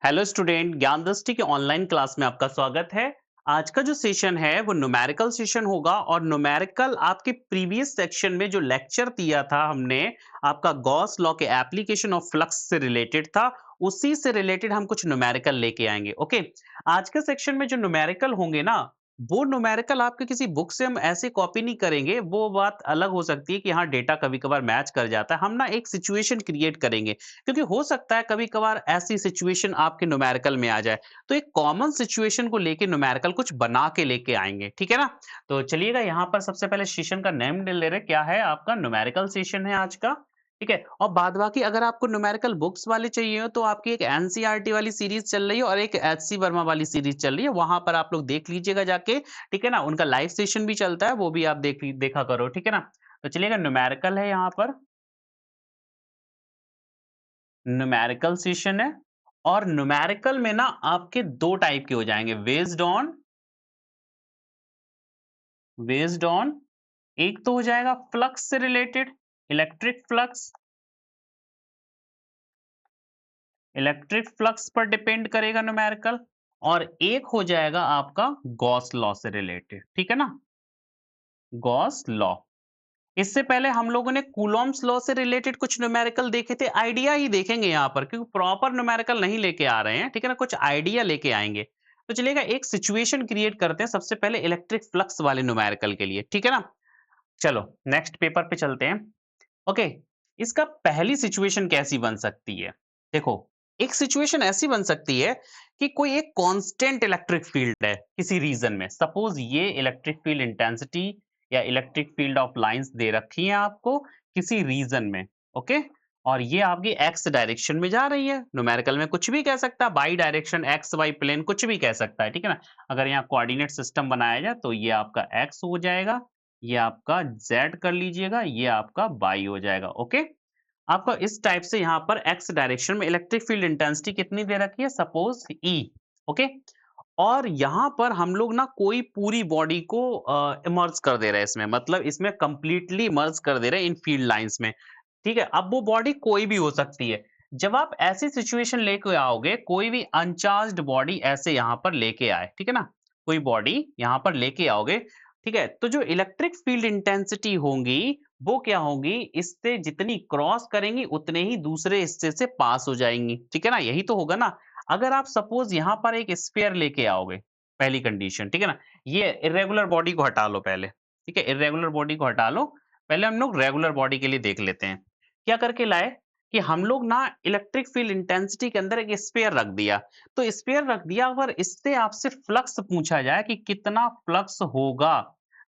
Hello student, ज्ञान दृष्टि के ऑनलाइन क्लास में आपका स्वागत है। आज का जो सेशन है वो न्यूमेरिकल सेशन होगा और न्यूमेरिकल आपके प्रीवियस सेक्शन में जो लेक्चर दिया था हमने, आपका गॉस लॉ के एप्लीकेशन ऑफ फ्लक्स से रिलेटेड था। उसी से रिलेटेड हम कुछ न्यूमेरिकल लेके आएंगे। ओके, आज के सेक्शन में जो न्यूमेरिकल होंगे ना, वो न्यूमेरिकल आपके किसी बुक से हम ऐसे कॉपी नहीं करेंगे। वो बात अलग हो सकती है कि हाँ, डेटा कभी कभार मैच कर जाता है। हम ना एक सिचुएशन क्रिएट करेंगे, क्योंकि हो सकता है कभी-कभार ऐसी सिचुएशन आपके न्यूमेरिकल में आ जाए। तो एक कॉमन सिचुएशन को लेके न्यूमेरिकल कुछ बना के लेके आएँगे, ठीक है ना? तो चलिएगा, यहाँ पर सबसे पहले सेशन का नेम ले रहे, क्या है आपका न्यूमेरिकल सेशन है आज का, ठीक है? और बाद बाकी अगर आपको न्यूमेरिकल बुक्स वाले चाहिए हो तो आपकी एक एनसीईआरटी वाली सीरीज़ चल रही है और एक एचसी वर्मा वाली सीरीज़ चल रही है। वहाँ पर आप लोग देख लीजिएगा जाके, ठीक है ना? उनका लाइव सेशन भी चलता है, वो भी आप देखा करो, ठीक है ना? तो चलिएगा, न्यूमेरिकल है यहाँ पर, न्यूमेरिकल सेशन है। और न्यूमेरिकल में ना आपके 2 टाइप के हो जाएँगे, बेस्ड ऑन एक तो हो जाएगा फ्लक्स से related, electric flux, electric flux पर डिपेंड करेगा न्यूमेरिकल। और एक हो जाएगा आपका गॉस लॉ से रिलेटेड, ठीक है ना? Gauss law. इससे पहले हम लोगों ने कूलॉम्स लॉ से रिलेटेड कुछ न्यूमेरिकल देखे थे, आइडिया ही देखेंगे यहाँ पर, क्योंकि प्रॉपर न्यूमेरिकल नहीं लेके आ रहे हैं, ठीक है ना? कुछ आइडिया लेके आएँगे। तो चलिएगा, एक सिचुएशन क्रिएट करते हैं सबसे पहले इलेक्ट्रिक फ्लक्स वाले न्यूमेरिकल के लिए, ठीक है ना? चलो नेक्स्ट पेपर पे चलते हैं। ओके, इसका पहली सिचुएशन कैसी बन सकती है? देखो, एक सिचुएशन ऐसी बन सकती है कि कोई एक कांस्टेंट इलेक्ट्रिक फील्ड है किसी रीजन में। सपोज ये इलेक्ट्रिक फील्ड इंटेंसिटी या इलेक्ट्रिक फील्ड ऑफ लाइंस दे रखी है आपको किसी रीजन में। ओके, और ये आपकी एक्स डायरेक्शन में जा रही है। न्यूमेरिकल में कुछ भी कह सकता है, by direction, X Y plane, कुछ भी कह सकता है, ठीक है ना? अगर यहाँ कोऑर्डिनेट सिस्टम बनाया जाए तो ये आपका एक्स हो जाएगा, ये आपका Z कर लीजिएगा, ये आपका Y हो जाएगा। ओके, आपका इस टाइप से यहाँ पर X डायरेक्शन में इलेक्ट्रिक फील्ड इंटेंसिटी कितनी दे रखी है, सपोज E। ओके, और यहाँ पर हम लोग ना कोई पूरी बॉडी को इमर्ज कर दे रहे हैं इसमें, मतलब इसमें कंप्लीटली इमर्ज कर दे रहे हैं इन फील्ड लाइंस में, ठीक है? अब वो बॉडी कोई भी हो सकती है। जब आप ऐसी सिचुएशन लेके आओगे, कोई भी अनचार्ज्ड बॉडी ऐसे यहाँ पर लेके आए, ठीक है ना? कोई बॉडी यहाँ पर लेके आओगे, ठीक है? तो जो इलेक्ट्रिक फील्ड इंटेंसिटी होंगी, वो क्या होंगी, इससे जितनी क्रॉस करेंगी उतने ही दूसरे हिस्से से पास हो जाएँगी, ठीक है ना? यही तो होगा ना? अगर आप सपोज़ यहाँ पर एक स्फीयर लेके आओगे, पहली कंडीशन, ठीक है ना? ये इर्रेगुलर बॉडी को हटा लो पहले, ठीक है? इर्रेगुलर बॉडी को हटा लो। पहले हम लोग रेगुलर बॉडी के लिए देख लेते हैं। क्या करके लाए कि हम लोग ना इलेक्ट्रिक फील्ड इंटेंसिटी के अंदर एक स्फीयर रख दिया। तो स्फीयर रख दिया, अगर इससे आपसे फ्लक्स पूछा जाए कि कितना फ्लक्स होगा,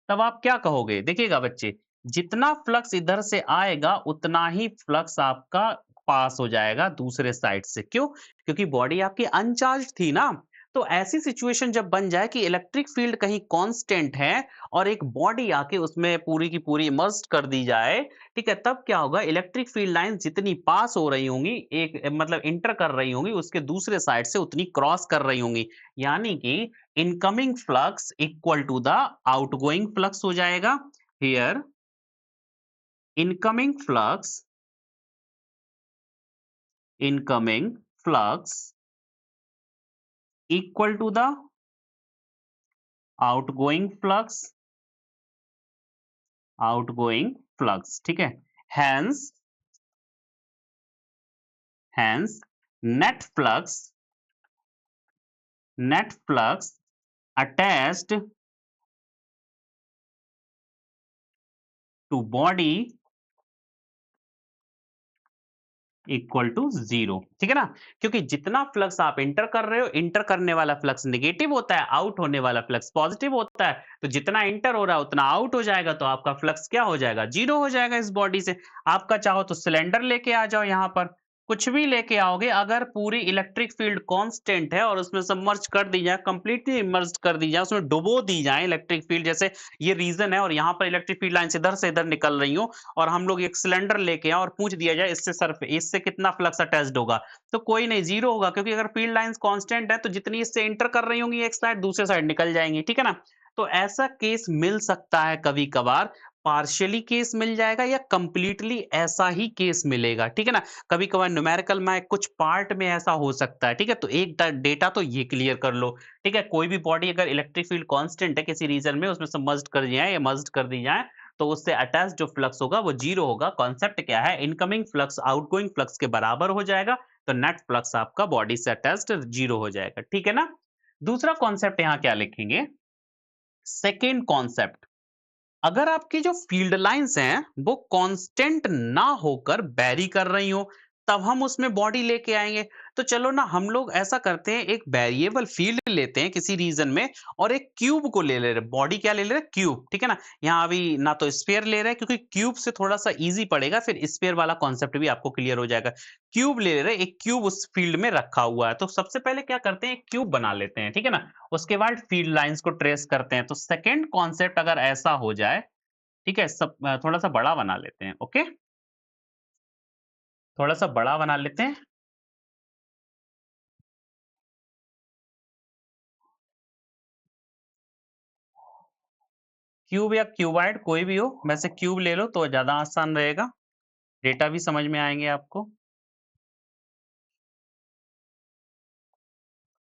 तब आप क्या कहोगे? देखिएगा बच्चे, जितना फ्लक्स इधर से आएगा उतना ही फ्लक्स आपका पास हो जाएगा दूसरे साइड से। क्यों? क्योंकि बॉडी आपकी अनचार्ज्ड थी ना। तो ऐसी सिचुएशन जब बन जाए कि इलेक्ट्रिक फील्ड कहीं कांस्टेंट है और एक बॉडी आके उसमें पूरी की पूरी इमर्ज्ड कर दी जाए, ठीक है? तब क्या होगा, इलेक्ट्रिक फील्ड लाइन्स जितनी पास हो रही होंगी, एक मतलब इंटर कर रही होंगी, उसके दूसरे साइड से उतनी क्रॉस कर रही होंगी। यानी कि incoming flux equal to the outgoing flux हो जाएगा। Here incoming flux, incoming flux equal to the outgoing flux, outgoing flux, ठीक है? Hence, hence net flux, net flux attached to body equal to zero, ठीक है ना? क्योंकि जितना flux आप इंटर कर रहे हो, इंटर करने वाला फ्लक्स नेगेटिव होता है, आउट होने वाला फ्लक्स पॉजिटिव होता है। तो जितना इंटर हो रहा है उतना आउट हो जाएगा, तो आपका फ्लक्स क्या हो जाएगा, जीरो हो जाएगा इस बॉडी से। आपका चाहो तो सिलेंडर लेके आ जाओ, यहाँ पर कुछ भी लेके आओगे, अगर पूरी इलेक्ट्रिक फील्ड कांस्टेंट है और उसमें सबमर्ज कर दी जाए, कंप्लीटली इमर्ज कर दी जाए, उसमें डुबो दी जाए इलेक्ट्रिक फील्ड, जैसे ये रीजन है और यहाँ पर इलेक्ट्रिक फील्ड लाइन इधर से इधर निकल रही हो, और हम लोग एक सिलेंडर लेके आए और पूछ दिया जाए इससे इससे कितना फ्लक्स अटैच्ड होगा, तो कोई नहीं, जीरो होगा, क्योंकि अगर फील्ड लाइंस कांस्टेंट है तो जितनी इससे इंटर कर रही होंगी एक साइड, दूसरे साइड निकल जाएंगी, ठीक है ना? तो ऐसा केस मिल सकता है कभी कभार पार्शियली केस मिल जाएगा या कंप्लीटली ऐसा ही केस मिलेगा, ठीक है ना? कभी-कभार न्यूमेरिकल में कुछ पार्ट में ऐसा हो सकता है, ठीक है? तो एक डेटा तो ये क्लियर कर लो, ठीक है? कोई भी बॉडी अगर इलेक्ट्रिक फील्ड कांस्टेंट है किसी रीजन में उसमें सबमर्ज्ड कर दिया है या मर्ज्ड कर दी जाए, तो उससे अटैच जो फ्लक्स होगा वो 0 होगा। कॉन्सेप्ट क्या है? इनकमिंग फ्लक्स आउटगोइंग फ्लक्स के बराबर हो जाएगा, तो नेट फ्लक्स आपका बॉडी से अटैच्ड 0 हो जाएगा, ठीक है ना? दूसरा कॉन्सेप्ट यहाँ क्या लिखेंगे? सेकंड कॉन्सेप्ट, अगर आपकी जो फील्ड लाइंस हैं वो कांस्टेंट ना होकर बैरी कर रही हो तब हम उसमें बॉडी लेके आएंगे। तो चलो ना हम लोग ऐसा करते हैं, एक वेरिएबल फील्ड लेते हैं किसी रीजन में और एक क्यूब को ले ले रहे, बॉडी क्या ले ले रहे, क्यूब, ठीक है ना? यहाँ अभी ना तो स्फीयर ले रहे हैं क्योंकि क्यूब से थोड़ा सा इजी पड़ेगा, फिर स्फीयर वाला कॉन्सेप्ट भी आपको क्लियर हो जाएगा। क्यूब ले रहे हैं, एक क्यूब उस फील्ड में रखा हुआ है, तो सबसे पहले क्या करते हैं, एक क्यूब बना लेते हैं, ठीक है ना? उसके बाद फील्ड लाइंस को ट्रेस करते हैं। तो सेकेंड कॉन्सेप्ट अगर ऐसा हो जाए, ठीक है, थोड़ा-सा बड़ा बना लेते हैं, ओके? थोड़ा-सा बड़ा बना लेते हैं। क्यूब या क्यूबॉइड कोई भी हो, वैसे क्यूब ले लो तो ज़्यादा आसान रहेगा, डेटा भी समझ में आएँगे आपको।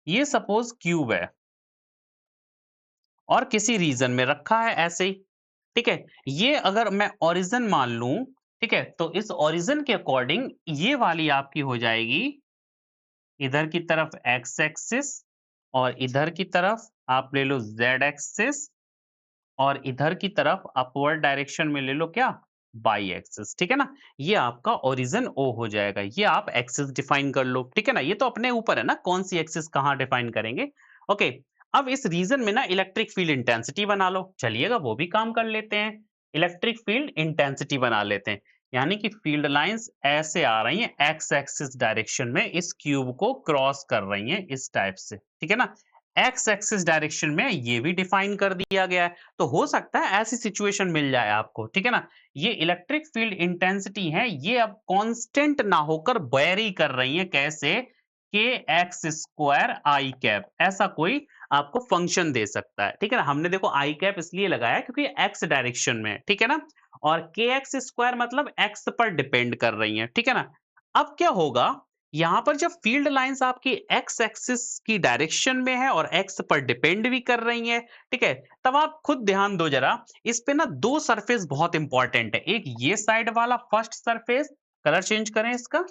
ये सपोज़ क्यूब है और किसी रीजन में रखा है ऐसे ही, ठीक है? ये अगर मैं ओरिजिन मान लूँ, ठीक है? तो इस ओरिजिन के अकॉर्डिंग ये वाली आपकी हो जाएगी इधर की तरफ एक्स एक्सिस और इधर की तरफ आप ले लो ज़ेड एक्सिस और इधर की तरफ अपवर्ड डायरेक्शन में ले लो क्या, बाई एक्सिस, ठीक है ना? ये आपका ओरिजिन ओ हो जाएगा। ये आप एक्सिस डिफाइन कर लो, ठीक है ना? ये तो अपने ऊपर है ना कौन सी एक्सिस कहाँ डिफाइन करेंगे। ओके, अब इस रीजन में ना इलेक्ट्रिक फील्ड इंटेंसिटी बना लो। चलिएगा वो भी काम कर लेते हैं। इलेक्ट्रिक फील्ड इंटेंसिटी बना लेते हैं, यानी कि फील्ड लाइंस ऐसे आ रही हैं एक्स एक्सिस डायरेक्शन में, इस क्यूब को क्रॉस कर रही हैं इस टाइप से, ठीक है ना? एक्स एक्सिस डायरेक्शन में ये भी डिफाइन कर दिया गया है। तो हो सकता है ऐसी सिचुएशन मिल जाए आपको, ठीक है ना? ये इलेक्ट्रिक फील्ड इंटेंसिटी है, ये अब कांस्टेंट ना होकर वेरी कर रही है, कैसे? के एक्स स्क्वायर आई कैप, ऐसा कोई आपको फंक्शन दे सकता है, ठीक है ना? हमने देखो आई कैप इसलिए लगाया क्योंकि एक्स डायरेक्शन में है, ठीक है ना? और के एक्स स्क्वायर मतलब एक्स पर डिपेंड कर रही है, ठीक है ना? अब क्या होगा, यहाँ पर जब फील्ड लाइंस आपकी एक्स एक्सिस की डायरेक्शन में है और एक्स पर डिपेंड भी कर रही हैं, ठीक है? तब आप खुद ध्यान दो जरा, इस पे ना 2 सरफेस बहुत इंपॉर्टेंट है। एक ये साइड वाला फर्स्ट सरफेस, कलर चेंज करें इसका।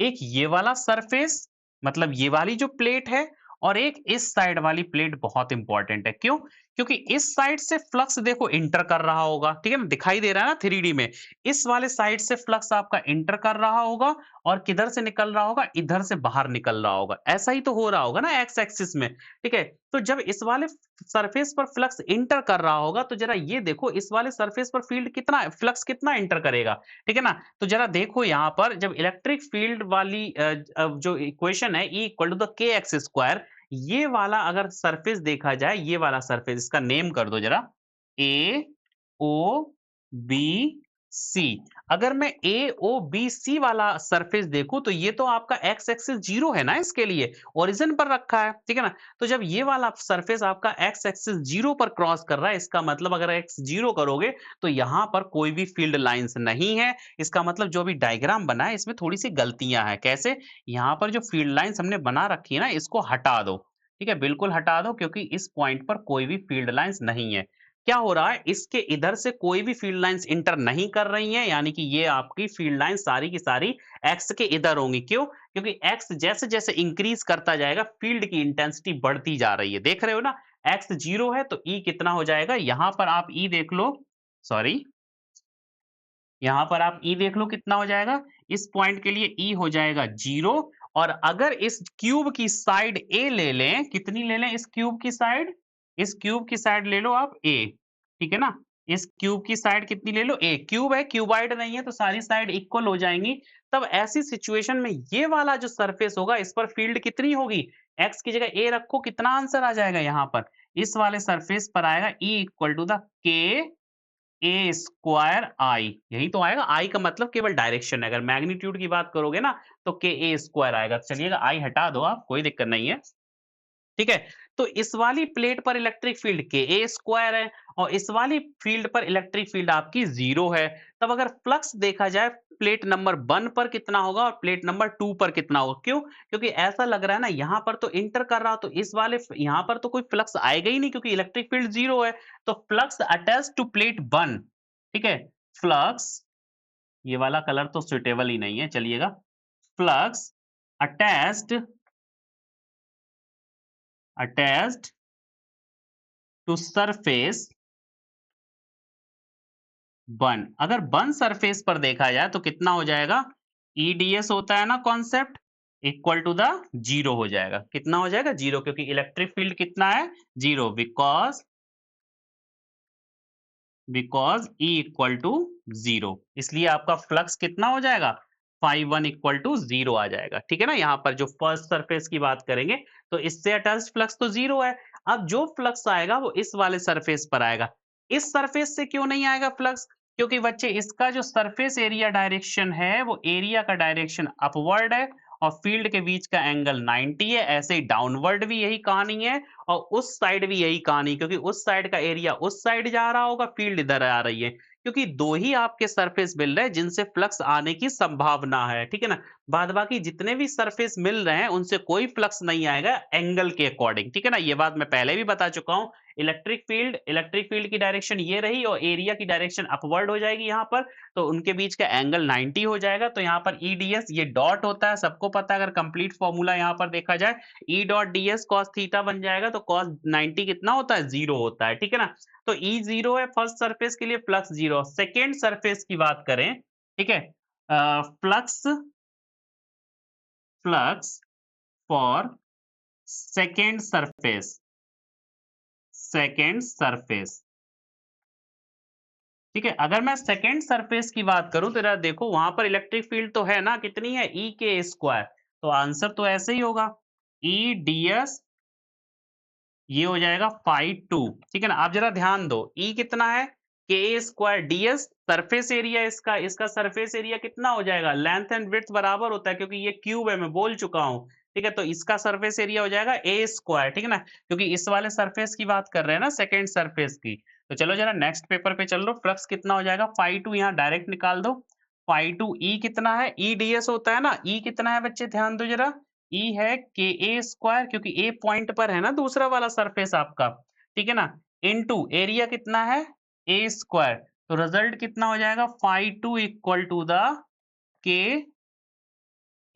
एक ये वाला सरफेस मतलब ये वाली जो प्लेट है और एक इस साइड वाली प्लेट बहुत इंपॉर्टेंट है। क्यों? क्योंकि इस साइड से फ्लक्स देखो इंटर कर रहा होगा, ठीक है ना? दिखाई दे रहा है ना 3D में। इस वाले साइड से फ्लक्स आपका इंटर कर रहा होगा और किधर से निकल रहा होगा? इधर से बाहर निकल रहा होगा। ऐसा ही तो हो रहा होगा ना एक्स एक्सिस में, ठीक है? तो जब इस वाले सरफेस पर फ्लक्स इंटर कर रहा होगा तो जरा ये देखो इस वाले सरफेस पर फील्ड कितना फ्लक्स कितना इंटर करेगा, ठीक है ना? तो जरा देखो यहाँ पर जब इलेक्ट्रिक फील्ड वाली जो इक्वेशन है E इक्वल टू द के एक्स स्क्वायर, ये वाला अगर सरफेस देखा जाए, ये वाला सरफेस इसका नेम कर दो जरा, ए ओ बी सी। अगर मैं ए ओ बी सी वाला सरफेस देखूं तो ये तो आपका एक्स एक्सिस 0 है ना, इसके लिए ओरिजिन पर रखा है, ठीक है ना? तो जब ये वाला सरफेस आपका एक्स एक्सिस 0 पर क्रॉस कर रहा है, इसका मतलब अगर एक्स 0 करोगे तो यहाँ पर कोई भी फील्ड लाइंस नहीं है। इसका मतलब जो भी डायग्राम बना है इसमें थोड़ी सी गलतियां हैं। कैसे? यहाँ पर जो फील्ड लाइंस हमने बना रखी है ना, इसको हटा दो, ठीक है? बिल्कुल हटा दो क्योंकि इस पॉइंट पर कोई भी फील्ड लाइंस नहीं है। क्या हो रहा है, इसके इधर से कोई भी फील्ड लाइंस इंटर नहीं कर रही हैं, यानी कि ये आपकी फील्ड लाइन सारी की सारी एक्स के इधर होंगी। क्यों? क्योंकि एक्स जैसे जैसे इंक्रीज करता जाएगा फील्ड की इंटेंसिटी बढ़ती जा रही है, देख रहे हो ना? एक्स 0 है तो ई कितना हो जाएगा, यहां पर आप ई देख लो, सॉरी, यहाँ पर आप ई देख लो कितना हो जाएगा, इस पॉइंट के लिए ई हो जाएगा 0। और अगर इस क्यूब की साइड ए ले लें, कितनी ले लें इस क्यूब की साइड? इस क्यूब की साइड ले लो आप ए, ठीक है ना? इस क्यूब की साइड कितनी ले लो? ए। क्यूब है, क्यूबॉइड नहीं है तो सारी साइड इक्वल हो जाएंगी। तब ऐसी सिचुएशन में ये वाला जो सरफेस होगा इस पर फील्ड कितनी होगी? एक्स की जगह ए रखो, कितना आंसर आ जाएगा यहाँ पर? इस वाले सरफेस पर आएगा ई इक्वल टू द के ए स्क्वायर आई, यही तो आएगा। आई का मतलब केवल डायरेक्शन है, अगर मैग्नीट्यूड की बात करोगे ना तो के ए स्क्वायर आएगा। चलिएगा आई हटा दो आप, कोई दिक्कत नहीं है। ठीक है? तो इस वाली प्लेट पर इलेक्ट्रिक फील्ड के ए स्क्वायर है और इस वाली फील्ड पर इलेक्ट्रिक फील्ड आपकी 0 है। तब अगर फ्लक्स देखा जाए प्लेट नंबर 1 पर कितना होगा और प्लेट नंबर 2 पर कितना होगा? क्यों? क्योंकि ऐसा लग रहा है ना यहाँ पर तो इंटर कर रहा तो इस वाले यहाँ पर तो कोई फ्लक्स आएगा ही नहीं क्योंकि इलेक्ट्रिक फील्ड 0 है। तो फ्लक्स अटैच्ड टू प्लेट 1, ठीक है? फ्लक्स, ये वाला कलर तो सुटेबल ही नहीं है, चलिएगा। Flux attached attached to surface 1, अगर 1 सरफेस पर देखा जाए तो कितना हो जाएगा? ईडीएस होता है ना कॉन्सेप्ट, इक्वल टू द 0 हो जाएगा। कितना हो जाएगा? 0, क्योंकि इलेक्ट्रिक फील्ड कितना है? 0, बिकॉज E इक्वल टू 0, इसलिए आपका फ्लक्स कितना हो जाएगा? φ1 इक्वल टू 0 आ जाएगा। ठीक है ना? यहाँ पर जो फर्स्ट सरफेस की बात करेंगे तो इससे अटैच्ड फ्लक्स तो 0 है। अब जो फ्लक्स आएगा वो इस वाले सरफेस पर आएगा। इस सरफेस से क्यों नहीं आएगा फ्लक्स? क्योंकि बच्चे इसका जो सरफेस एरिया डायरेक्शन है वो एरिया का डायरेक्शन अपवर्ड है और फील्ड के बीच का एंगल 90 है। ऐसे ही डाउनवर्ड भी यही कहानी है और उस साइड भी यही कहानी, क्योंकि उस साइड का एरिया उस साइड जा रहा होगा, फील्ड इधर आ रही है, क्योंकि दो ही आपके सरफेस मिल रहे हैं जिनसे फ्लक्स आने की संभावना है। ठीक है ना? बाद बाकी जितने भी सरफेस मिल रहे हैं उनसे कोई फ्लक्स नहीं आएगा एंगल के अकॉर्डिंग। ठीक है ना? ये बात मैं पहले भी बता चुका हूं। इलेक्ट्रिक फील्ड की डायरेक्शन ये रही और एरिया की डायरेक्शन अपवर्ड हो जाएगी यहाँ पर, तो उनके बीच का एंगल 90 हो जाएगा। तो यहाँ पर ईडीएस ये डॉट होता है, सबको पता है। अगर कंप्लीट फॉर्मूला यहाँ पर देखा जाए, E dot D S cos theta बन जाएगा, तो कॉस 90 कितना होता है? 0 होता है। ठीक है ना? तो ई 0 है फर्स्ट सरफेस के लिए, फ्लक्स 0। सेकेंड सरफेस की बात करें, ठीक है, flux flux for second surface, ठीक है। अगर मैं सेकेंड सरफेस की बात करूं तो जरा देखो, वहां पर इलेक्ट्रिक फील्ड तो है ना, कितनी है? ई के स्क्वायर। तो आंसर तो ऐसे ही होगा, ई डीएस, ये हो जाएगा φ2। ठीक है ना? आप जरा ध्यान दो, ई कितना है? के स्क्वायर डीएस, सरफेस एरिया इसका इसका सरफेस एरिया कितना हो जाएगा? लेंथ एंड विड्थ बराबर होता है क्योंकि ये क्यूब है, मैं बोल चुका हूं। ठीक है, तो इसका सरफेस एरिया हो जाएगा ए स्क्वायर। ठीक है ना? क्योंकि इस वाले सरफेस की बात कर रहे हैं ना, सेकेंड सरफेस की। तो चलो जरा नेक्स्ट पेपर पे चल लो। फ्लक्स कितना हो जाएगा? φ2 यहाँ डायरेक्ट निकाल दो। φ2 ई कितना है? ई डीएस होता है ना। ई कितना है बच्चे? ध्यान दो जरा। ई है के ए स्क्वायर, क्योंकि ए पॉइंट पर है ना दूसरा वाला सरफेस आपका। ठीक है ना? इनटू एरिया कितना है? ए स्क्वायर। तो रिजल्ट कितना हो जाएगा? φ2 इक्वल टू द के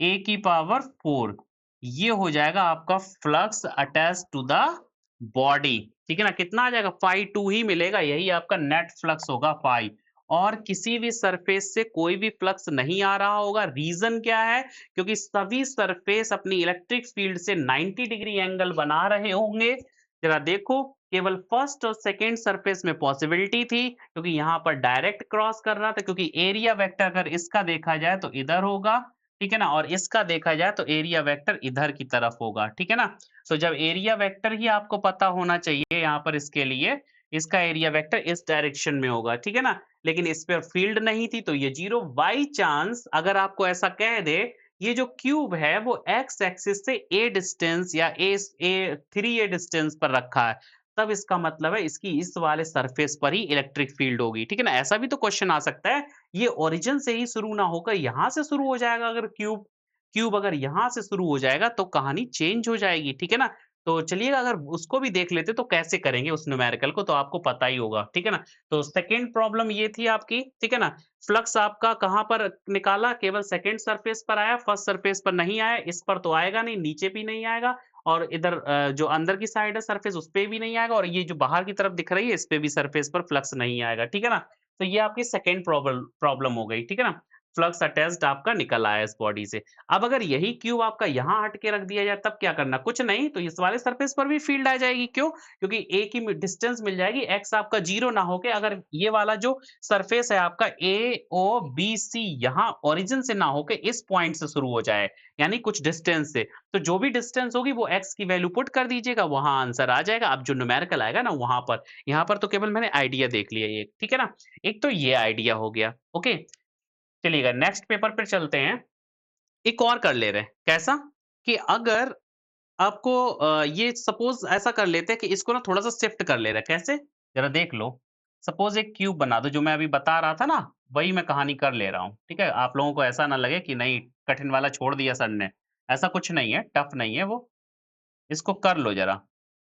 ए की पावर 4। ये हो जाएगा आपका flux attach to the body. ठीक है ना? कितना आ जाएगा? φ2 ही मिलेगा, यही आपका नेट फ्लक्स होगा फाई। और किसी भी सरफेस से कोई भी फ्लक्स नहीं आ रहा होगा। रीजन क्या है? क्योंकि सभी सरफेस अपनी इलेक्ट्रिक फील्ड से 90 डिग्री एंगल बना रहे होंगे। जरा देखो, केवल फर्स्ट और सेकेंड सरफेस में पॉसिबिलिटी थी क्योंकि यहाँ पर डायरेक्ट क्रॉस कर रहा था, क्योंकि एरिया वेक्टर अगर इसका देखा जाए तो इधर होगा। ठीक है ना? और इसका देखा जाए तो एरिया वेक्टर इधर की तरफ होगा। ठीक है ना? तो जब एरिया वेक्टर ही आपको पता होना चाहिए यहाँ पर, इसके लिए इसका एरिया वेक्टर इस डायरेक्शन में होगा। ठीक है ना? लेकिन इस पर फील्ड नहीं थी तो ये 0। बाई चांस अगर आपको ऐसा कह दे ये जो क्यूब है वो एक्स एक्सिस से ए डिस्टेंस या ए 3a डिस्टेंस पर रखा है, तब इसका मतलब है इसकी इस वाले सरफेस पर ही इलेक्ट्रिक फील्ड होगी। ठीक है ना? ऐसा भी तो क्वेश्चन आ सकता है। ये ओरिजिन से ही शुरू ना होकर यहाँ से शुरू हो जाएगा। अगर क्यूब क्यूब अगर यहाँ से शुरू हो जाएगा तो कहानी चेंज हो जाएगी। ठीक है ना? तो चलिए अगर उसको भी देख लेते तो कैसे करेंगे उस न्यूमेरिकल को, तो आपको पता ही होगा। ठीक है ना? तो सेकंड प्रॉब्लम ये थी आपकी। ठीक है ना? फ्लक्स आपका कहाँ पर निकाला? केवल सेकंड सरफेस पर आया, फर्स्ट सरफेस पर नहीं आया। इस पर तो आएगा नहीं, नीचे भी नहीं आएगा और इधर जो अंदर की साइड है सरफेस उस पे भी नहीं आएगा और ये जो बाहर की तरफ दिख रही है इस पे भी सरफेस पर फ्लक्स नहीं आएगा। ठीक है ना? तो ये आपकी सेकंड प्रॉब्लम हो गई। ठीक है ना? फ्लक्स अटैच्ड आपका निकल आया इस बॉडी से। अब अगर यही क्यूब आपका यहाँ हट के रख दिया जाए तब क्या करना? कुछ नहीं, तो इस वाले सरफेस पर भी फील्ड आ जाएगी। क्यों? क्योंकि ए की डिस्टेंस मिल जाएगी, एक्स आपका 0 ना होके अगर ये वाला जो सरफेस है आपका ए ओ बी सी यहाँ ओरिजिन से ना होके इस पॉइंट से शुरू हो जाए, यानी कुछ डिस्टेंस से, तो जो भी डिस्टेंस होगी वो एक्स की वैल्यू पुट कर दीजिएगा, वहां आंसर आ जाएगा। अब जो न्यूमेरिकल आएगा ना वहां पर, यहाँ पर तो केवल मैंने आइडिया देख लिया एक। ठीक है ना? एक तो ये आइडिया हो गया। ओके, चलिएगा नेक्स्ट पेपर पे चलते हैं। एक और कर ले रहे हैं। कैसा? कि अगर आपको ये सपोज़ ऐसा कर लेते हैं कि इसको ना थोड़ा-सा शिफ्ट कर ले रहे हैं, कैसे? ज़रा देख लो। सपोज़ एक क्यूब बना दो, जो मैं अभी बता रहा था ना, वही मैं कहानी कर ले रहा हूँ, ठीक है? आप लोगों को ऐसा ना लगे कि नहीं कठिन वाला छोड़ दिया सर ने, ऐसा कुछ नहीं है, टफ नहीं है वो। इसको कर लो ज़रा।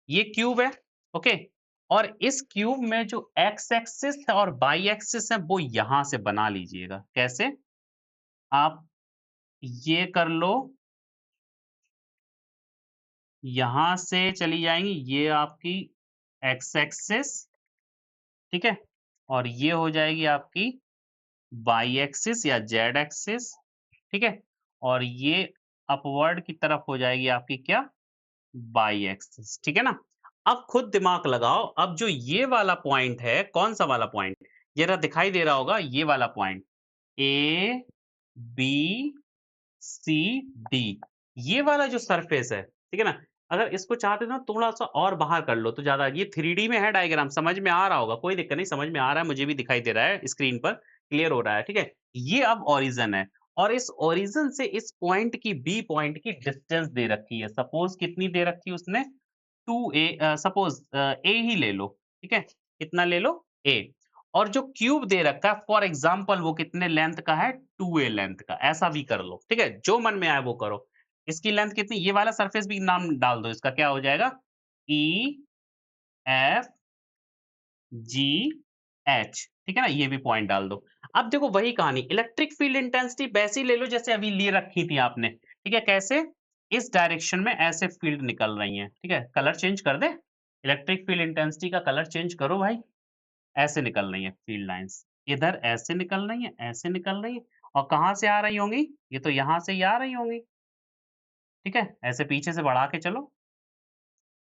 ये क्यूब है, ओके? और इस क्यूब में जो एक्स एक्सिस और वाई एक्सिस है, वो यहाँ से बना लीजिएगा। कैसे? आप ये कर लो, यहाँ से चली जाएँगी ये आपकी एक्स एक्सिस, ठीक है? और ये हो जाएगी आपकी वाई एक्सिस या जेड एक्सिस, ठीक है? और ये अपवर्ड की तरफ हो जाएगी आपकी क्या? वाई एक्सिस, ठीक है ना? अब खुद दिमाग लगाओ, अब जो ये वाला पॉइंट है, कौन-सा वाला पॉइंट? ये रहा दिखाई दे रहा होगा ये वाला पॉइंट, ए, बी, सी, डी, ये वाला जो सरफेस है, ठीक है ना? अगर इसको चाहते हो ना थोड़ा-सा और बाहर कर लो तो ज़्यादा ये 3D में है डायग्राम, समझ में आ रहा होगा, कोई दिक्कत नहीं, समझ में आ रहा है, मुझे भी दिखाई दे रहा है स्क्रीन पर, क्लियर हो रहा है, ठीक है? ये अब ओरिजिन है और इस ओरिजिन से इस पॉइंट की बी पॉइंट की डिस्टेंस दे रखी है। सपोज़ कितनी दे रखी है उसने? 2a सपोज़ a ही ले लो, ठीक है? कितना ले लो? a और जो क्यूब दे रखा है फॉर एग्ज़ाम्पल वो कितने लेंथ का है? 2a लेंथ का, ऐसा भी कर लो, ठीक है? जो मन में आए वो करो। इसकी लेंथ कितनी? ये वाला सरफेस भी नाम डाल दो, इसका क्या हो जाएगा? E, F, G, H, ठीक है ना? ये भी पॉइंट डाल दो। अब देखो वही कहानी, इलेक्ट्रिक फील्ड इंटेंसिटी वैसी ले लो जैसे अभी लिए रखी थी आपने, ठीक है? कैसे? इस डायरेक्शन में ऐसे फील्ड निकल रही हैं, ठीक है? कलर चेंज कर दें? इलेक्ट्रिक फील्ड इंटेंसिटी का कलर चेंज करो भाई, ऐसे निकल रही हैं फील्ड लाइन्स। इधर ऐसे निकल रही हैं, ऐसे निकल रही हैं और कहाँ से आ रही होंगी? ये तो यहाँ से ही आ रही होंगी, ठीक है? ऐसे पीछे से बढ़ा के चलो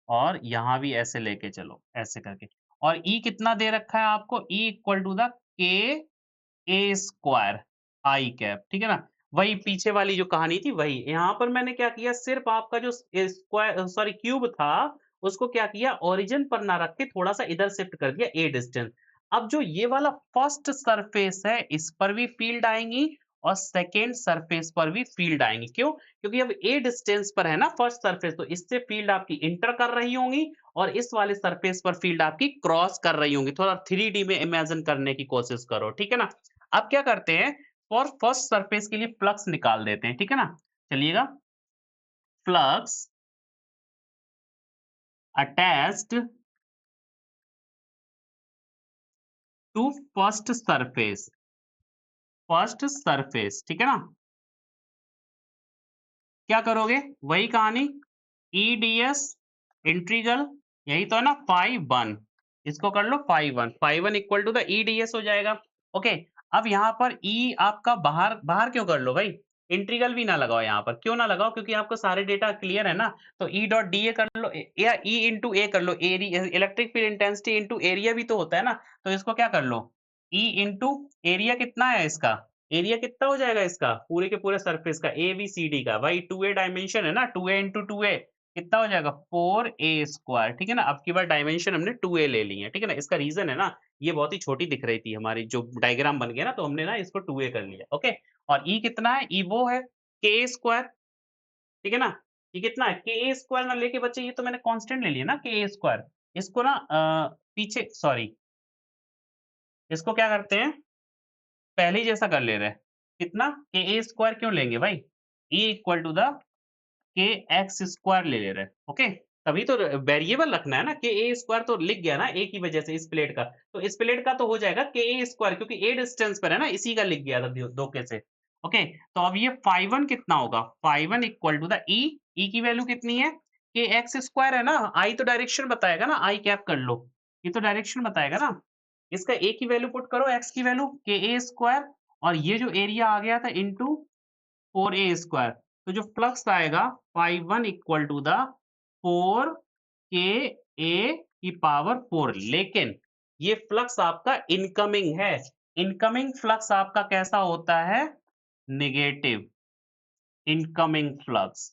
और यहाँ भी ऐसे लेके चलो, ऐसे करके। और E कितना दे रखा है आपको? E equal to the K A square I cap, ठीक है ना? वही पीछे वाली जो कहानी थी वही। यहाँ पर मैंने क्या किया सिर्फ़ आपका जो स्क्वायर सॉरी क्यूब था, उसको क्या किया ओरिजिन पर ना रख के थोड़ा-सा इधर शिफ्ट कर दिया a डिस्टेंस। अब जो ये वाला फर्स्ट सरफेस है, इस पर भी फ़ील्ड आएँगी और सेकंड सरफेस पर भी फ़ील्ड आएँगी। क्यों? क्योंकि अब a डिस्टेंस पर है ना फर्स्ट सरफेस, तो इससे फ़ील्ड आपकी इंटर कर रही होंगी और इस वाले सरफेस पर फ़ील्ड आपकी क्रॉस कर रही होंगी। थोड़ा 3D में इमेजिन करने की कोशिश करो, ठीक है ना? अब क्या करते हैं फॉर फर्स्ट सरफेस के लिए फ्लक्स निकाल देते हैं, ठीक है ना? चलिएगा flux attached to first surface, ठीक है ना? क्या करोगे? वही कहानी ईडीएस इंटीग्रल यही तो है ना फाई 1 इसको कर लो phi 1 equal to the EDS हो जाएगा। ओके, अब यहाँ पर ई आपका बाहर बाहर क्यों कर लो भाई? इंटीग्रल भी ना लगाओ यहाँ पर, क्यों ना लगाओ? क्योंकि आपको सारे डेटा क्लियर है ना, तो ई डॉट डी ए कर लो या ई इंटू ए कर लो, area electric field intensity into area भी तो होता है ना, तो इसको क्या कर लो ई इंटू एरिया कितना है इसका, एरिया कितना हो जाएगा इसका पूरे के पूरे सरफेस का ए बी सी डी का, भाई 2a डायमेंशन है ना, 2a इंटू 2a कितना हो जाएगा 4a स्क्वायर, ठीक है ना? अब की बार डायमेंशन हमने 2a ले ली है, ठीक है ना? इसका रीजन है ना, ये बहुत ही छोटी दिख रही थी हमारी जो डायग्राम बन गया ना, तो हमने ना इसको 2a कर लिया, ओके? और ई कितना है? ई वो है ka स्क्वायर, ठीक है ना? ये कितना है ka स्क्वायर ना लेके बच्चे ये तो मैंने कांस्टेंट ले लिया ना ka स्क्वायर, इसको ना पीछे सॉरी इसको क्या करते हैं पहले ही जैसा कर ले रहे हैं। कितना? ka स्क्वायर क्यों लेंगे भाई? E इक्वल टू द के एक्स स्क्वायर ले ले रहे हैं, ओके? तभी तो वेरिएबल रखना है ना, के ए स्क्वायर तो लिख गया ना ए की वजह से इस प्लेट का, तो इस प्लेट का तो हो जाएगा के ए स्क्वायर क्योंकि ए डिस्टेंस पर है ना, इसी का लिख गया था दो के से, ओके? तो अब ये फाई 1 कितना होगा? फाई 1 इक्वल टू द ई, ई की वैल्यू कितनी है? के एक्स स्क्वायर है ना, आई तो डायरेक्शन बताएगा ना, आई कैप कर लो, ये तो डायरेक्शन बताएगा ना, इसका ए की वैल्यू पुट करो, एक्स की वैल्यू के ए स्क्वायर और ये जो एरिया आ गया था इंटू 4a स्क्वायर तो जो फ्लक्स आएगा phi 1 equal to the 4 k a की पावर 4 लेकिन ये फ्लक्स आपका इनकमिंग है इनकमिंग फ्लक्स आपका कैसा होता है नेगेटिव इनकमिंग फ्लक्स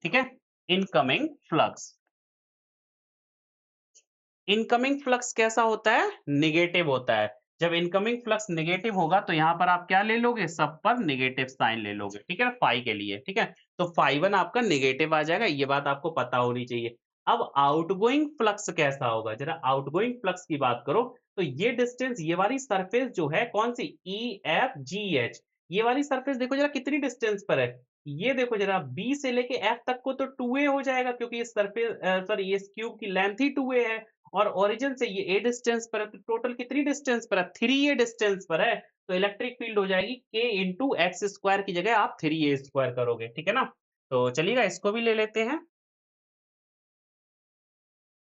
ठीक है इनकमिंग फ्लक्स इनकमिंग फ्लक्स कैसा होता है? नेगेटिव होता है। जब इनकमिंग फ्लक्स नेगेटिव होगा तो यहाँ पर आप क्या ले लोगे? सब पर नेगेटिव साइन ले लोगे, ठीक है? फाई के लिए, ठीक है? तो phi1 आपका नेगेटिव आ जाएगा, ये बात आपको पता होनी चाहिए। अब आउटगोइंग फ्लक्स कैसा होगा? जरा आउटगोइंग फ्लक्स की बात करो, तो ये डिस्टेंस, ये वाली सरफेस जो है कौन सी? EFGH, ये वाली सरफेस देखो जरा कितनी डिस्टेंस पर है। ये देखो जरा B से लेके F तक को तो 2a हो जाएगा, क्योंकि इस सरफेस सॉरी इस क्यूब की लेंथ ही 2a है, और ओरिजिन से ये a डिस्टेंस पर है, तो टोटल कितनी डिस्टेंस पर है? 3a डिस्टेंस पर है। तो इलेक्ट्रिक फील्ड हो जाएगी k इंटू एक्स स्क्वायर की जगह आप 3a स्क्वायर करोगे, ठीक है ना? तो चलिएगा इसको भी ले लेते हैं,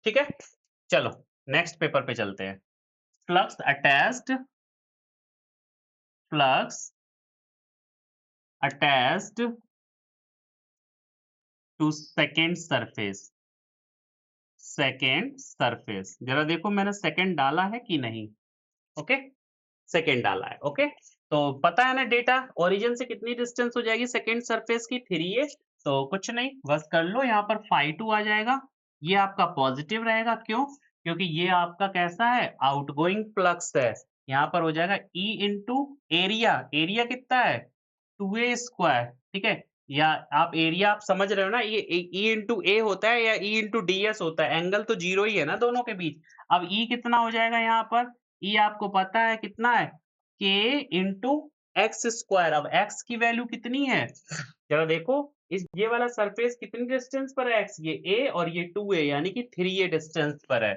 ठीक है? चलो नेक्स्ट पेपर पे चलते हैं। Flux attached, flux attached to second surface, second surface. जरा देखो मैंने सेकंड डाला है कि नहीं? ओके, सेकंड डाला है। ओके, तो पता है ना डेटा, ओरिजिन से कितनी डिस्टेंस हो जाएगी सेकंड सरफेस की? 3a। तो कुछ नहीं, बस कर लो, यहाँ पर phi2 आ जाएगा। ये आपका पॉजिटिव रहेगा, क्यों? क्योंकि ये आपका कैसा है? आउटगोइंग फ्लक्स है। यहाँ पर हो जाएगा E इंटू एरिया, एरिया कितना है? 2a स्क्वायर, ठीक है? या आप एरिया आप समझ रहे हो ना, ये E इंटू ए होता है या E इंटू ds होता है, एंगल तो जीरो ही है ना दोनों के बीच। अब E कितना हो जाएगा यहाँ पर? E आपको पता है कितना है? k into x square. अब x की वैल्यू कितनी है? जरा देखो, इस ये वाला सरफेस कितनी डिस्टेंस पर है? x, ये a और ये 2a, यानी कि 3a डिस्टेंस पर है।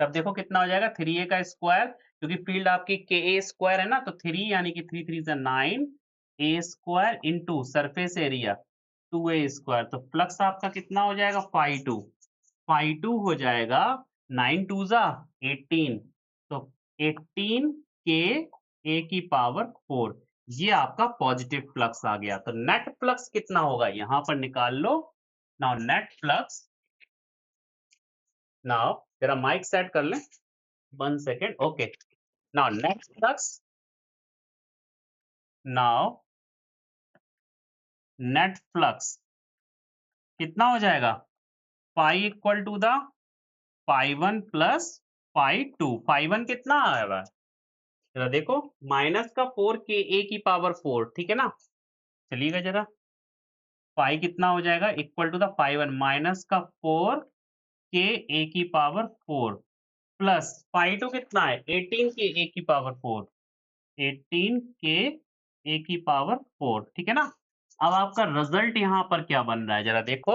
तब देखो कितना हो जाएगा? 3a का स्क्वायर, क्योंकि फील्ड आपकी ka स्क्वायर है ना, तो 3 यानी कि 3 3 9 a square into surface area 2a square. तो फ्लक्स आपका कितना हो जाएगा? phi2, phi2 हो जाएगा 9 2 18, तो 18 के a की पावर 4। ये आपका पॉजिटिव फ्लक्स आ गया। तो नेट फ्लक्स कितना होगा? यहां पर निकाल लो। नाउ नेट फ्लक्स, नाउ जरा माइक सेट कर लें, 1 second. Okay, now net flux, now net flux कितना हो जाएगा? Phi equal to the phi1 plus phi2। phi1 कितना आएगा? जरा देखो, माइनस का 4 के a की पावर 4, ठीक है ना? चलिएगा जरा, पाई कितना हो जाएगा? Equal to the phi1 minus का 4 के a की पावर 4 प्लस phi2 कितना है? 18 के a की पावर 4, 18 के a की पावर 4, ठीक है ना? अब आपका रिजल्ट यहाँ पर क्या बन रहा है? जरा देखो,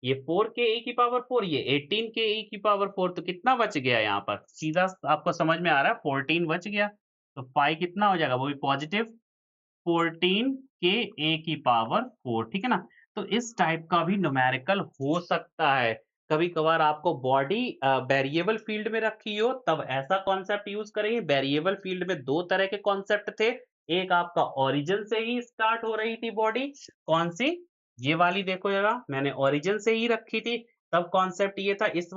ये 4 के a की पावर 4, ये 18 के a की पावर 4, तो कितना बच गया यहाँ पर? सीधा आपको समझ में आ रहा है, 14 बच गया। तो पाई कितना हो जाएगा? वो भी पॉजिटिव 14 के a की पावर 4, ठीक है ना? तो इस टाइप का भी न्यूमेरिकल हो सकता है। कभी-कभार आपको बॉडी वेरिएबल फील्ड में रखी हो, तब ऐसा कॉन्सेप्ट यूज़ करेंगे। वेरिएबल फील्ड में 2 तरह के कॉन्सेप्ट थे। एक आपका ओरिजिन से ही स्टार्ट हो रही थी बॉडी, कौन-सी? ये वाली देखो ज़रा, मैंने ओरिजिन से ही रखी थी। तब कॉन्सेप्ट ये था, इस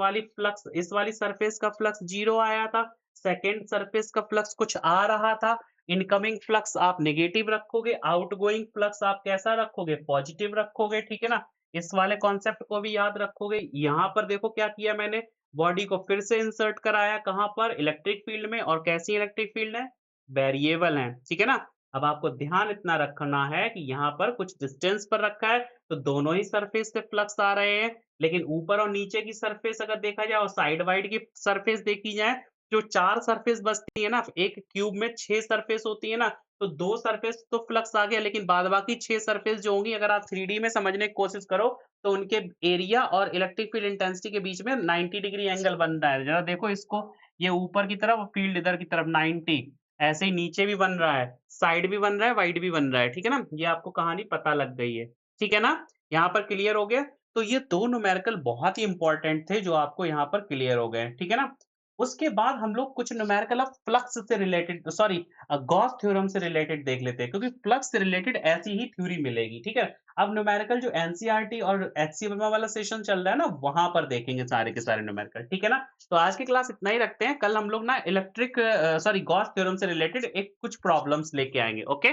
वाली सरफेस का फ्लक्स 0 आया था। सेकंड सरफेस का फ्लक्स कुछ आ रहा था। इनकमिंग फ्लक्स आप नेगेटिव रखोगे, आउटगोइंग फ्लक्स आप कैसा रखोगे? पॉजिटिव रखोगे, ठीक है ना? इस वाले कॉन्सेप्ट को भी याद रखोगे। यहाँ पर देखो क्या किया मैंने, बॉडी को फिर से इंसर्ट कराया, कहाँ पर? इलेक्ट्रिक फील्ड में। और कैसी इलेक्ट्रिक फील्ड है? वेरिएबल है, ठीक है ना? अब आपको ध्यान इतना रखना है कि यहाँ पर कुछ डिस्टेंस पर रखा है, तो दोनों ही सरफेस से फ्लक्स आ रहे हैं। लेकिन ऊपर और नीचे की सरफेस अगर देखा जाए और साइड वाइड की सरफेस देखी जाए, जो 4 सरफेस बचती है ना, एक क्यूब में 6 सरफेस होती है ना, तो 2 सरफेस तो फ्लक्स आ गया, लेकिन बाद बाकी 6 सरफेस जो होंगी, अगर आप 3D में समझने की कोशिश करो, तो उनके एरिया और इलेक्ट्रिक फील्ड इंटेंसिटी के बीच में 90 डिग्री एंगल बन रहा है। ज़रा देखो इसको, ये ऊपर की तरफ और फील्ड इधर की तरफ 90, ऐसे ही नीचे भी बन रहा है, साइड भी बन रहा है, वाइड भी बन रहा है, ठीक है ना? ये आपको कहानी पता लग गई है, ठीक है ना? यहाँ पर क्लियर हो गया? तो ये 2 न्यूमेरिकल बहुत ही इम्पोर्टेंट थे, जो आपको यहाँ पर क्लियर हो गए, ठीक है ना? उसके बाद हम लोग कुछ न्यूमेरिकल अब फ्लक्स से रिलेटेड, सॉरी गॉस थ्योरम से रिलेटेड देख लेते हैं, क्योंकि फ्लक्स से रिलेटेड ऐसी ही थ्योरी मिलेगी, ठीक है? अब न्यूमेरिकल जो एनसीईआरटी और एचसी वर्मा वाला सेशन चल रहा है ना, वहां पर देखेंगे सारे के सारे न्यूमेरिकल, ठीक है ना? तो आज की क्लास इतना ही रखते हैं। कल हम लोग ना इलेक्ट्रिक सॉरी गॉस थ्योरम से रिलेटेड एक कुछ प्रॉब्लम्स लेके आएंगे। ओके।